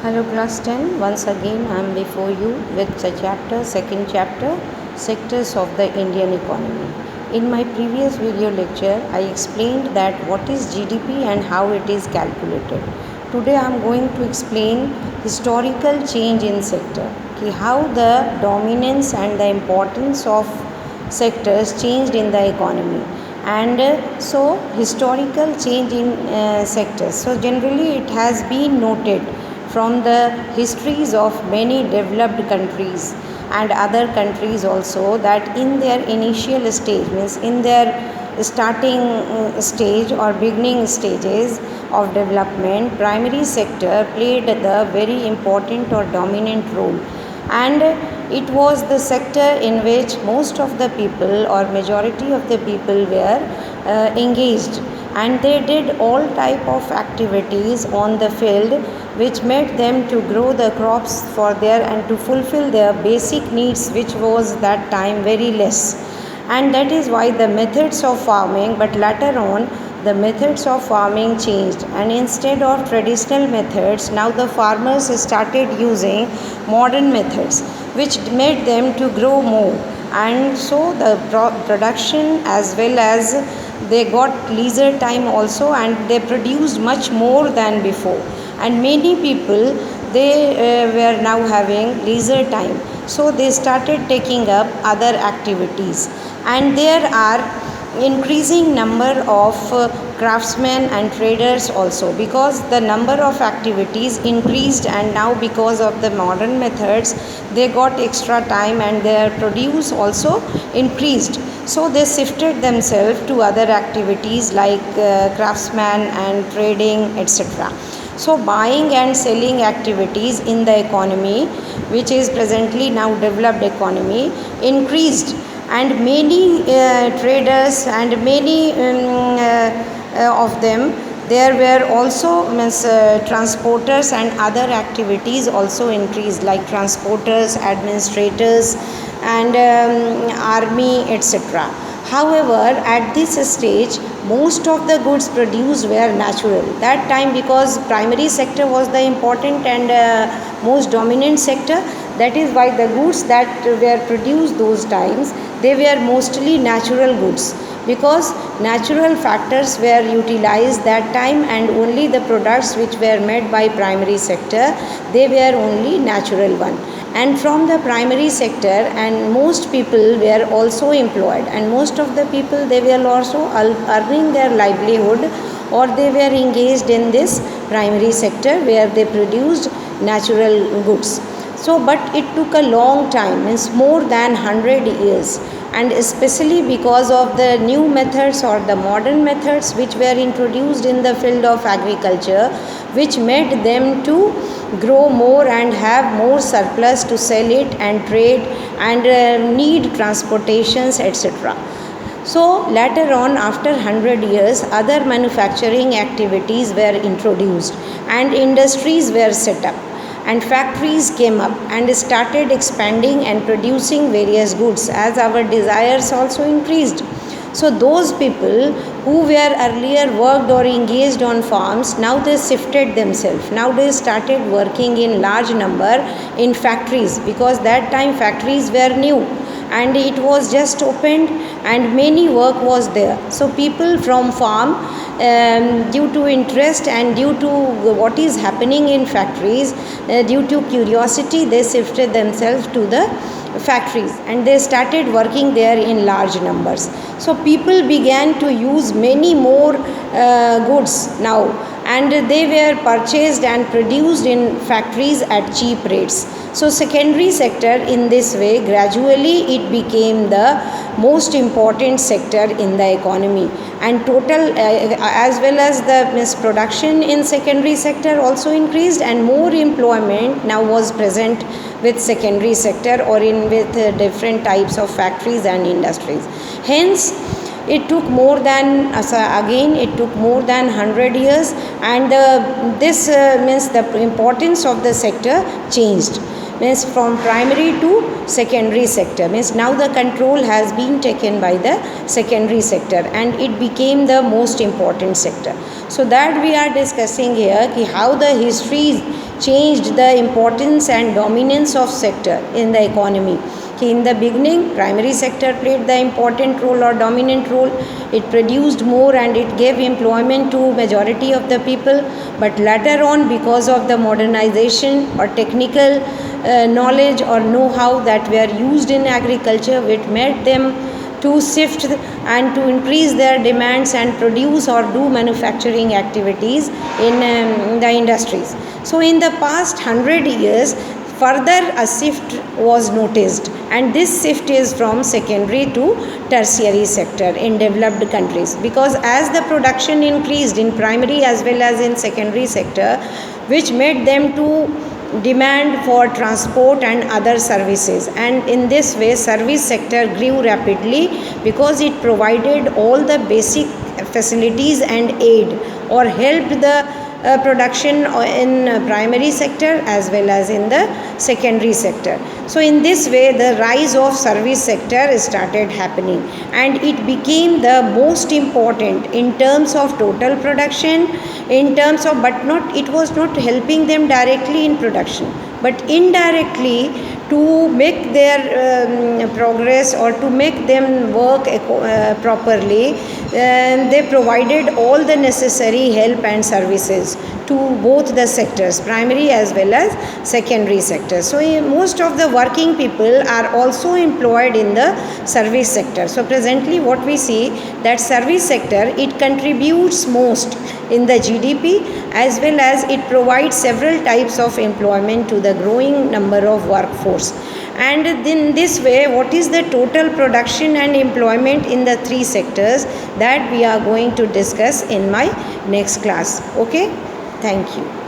Hello class 10. Once again I am before you with the second chapter, sectors of the Indian economy. In my previous video lecture, I explained that what is GDP and how it is calculated. Today I am going to explain historical change in sector, how the dominance and the importance of sectors changed in the economy, and so historical change in sectors. So generally it has been noted from the histories of many developed countries and other countries also, that in their initial stage, means in their starting stage or beginning stages of development, primary sector played the very important or dominant role, and it was the sector in which most of the people or majority of the people were engaged, and they did all type of activities on the field which made them to grow the crops for their and to fulfill their basic needs, which was that time very less. And that is why the methods of farming, but later on the methods of farming changed, and instead of traditional methods, now the farmers started using modern methods which made them to grow more, and so the production as well as they got leisure time also, and they produced much more than before, and many people they were now having leisure time, so they started taking up other activities, and there are increasing number of craftsmen and traders also, because the number of activities increased, and now because of the modern methods they got extra time and their produce also increased, so they shifted themselves to other activities like craftsman and trading, etc. So buying and selling activities in the economy, which is presently now developed economy, increased, and many traders and many of them, there were also transporters and other activities also increased, like transporters, administrators, and army, etc. However, at this stage most of the goods produced were natural that time, because primary sector was the important and most dominant sector. That is why the goods that were produced those times, they were mostly natural goods, because natural factors were utilized that time, and only the products which were made by primary sector, they were only natural one. And from the primary sector, and most people were also employed, and most of the people, they were also earning their livelihood, or they were engaged in this primary sector where they produced natural goods. So but it took a long time, means more than 100 years, and especially because of the new methods or the modern methods which were introduced in the field of agriculture, which made them to grow more and have more surplus to sell it and trade, and need transportations, etc. So later on, after 100 years, other manufacturing activities were introduced, and industries were set up, and factories came up and started expanding and producing various goods as our desires also increased. So those people who were earlier worked or engaged on farms, now they shifted themselves, now they started working in large number in factories, because that time factories were new and it was just opened and many work was there. So people from farm, due to interest and due to what is happening in factories, due to curiosity, they shifted themselves to the factories and they started working there in large numbers. So people began to use many more goods now, and they were purchased and produced in factories at cheap rates. So secondary sector, in this way, gradually it became the most important sector in the economy, and total as well as the production in secondary sector also increased, and more employment now was present with secondary sector or in with different types of factories and industries. Hence it took more than again it took more than 100 years, and this means the importance of the sector changed, means from primary to secondary sector, means now the control has been taken by the secondary sector and it became the most important sector. So that we are discussing here ki how the history changed the importance and dominance of sector in the economy. In the beginning, primary sector played the important role or dominant role. It produced more and it gave employment to majority of the people. But later on, because of the modernization or technical knowledge or know-how that were used in agriculture, which made them to shift and to increase their demands and produce or do manufacturing activities in the industries. So in the past 100 years, further a shift was noticed, and this shift is from secondary to tertiary sector in developed countries, because as the production increased in primary as well as in secondary sector, which made them to demand for transport and other services, and in this way service sector grew rapidly because it provided all the basic facilities and aid or helped the production in primary sector as well as in the secondary sector. So in this way the rise of service sector started happening and it became the most important in terms of total production, in terms of, but not, it was not helping them directly in production, but indirectly to make their progress or to make them work properly. They provided all the necessary help and services to both the sectors, primary as well as secondary sector. So most of the working people are also employed in the service sector. So presently what we see that service sector, it contributes most in the GDP as well as it provides several types of employment to the growing number of workforce. And in this way, what is the total production and employment in the three sectors, that we are going to discuss in my next class. Okay, thank you.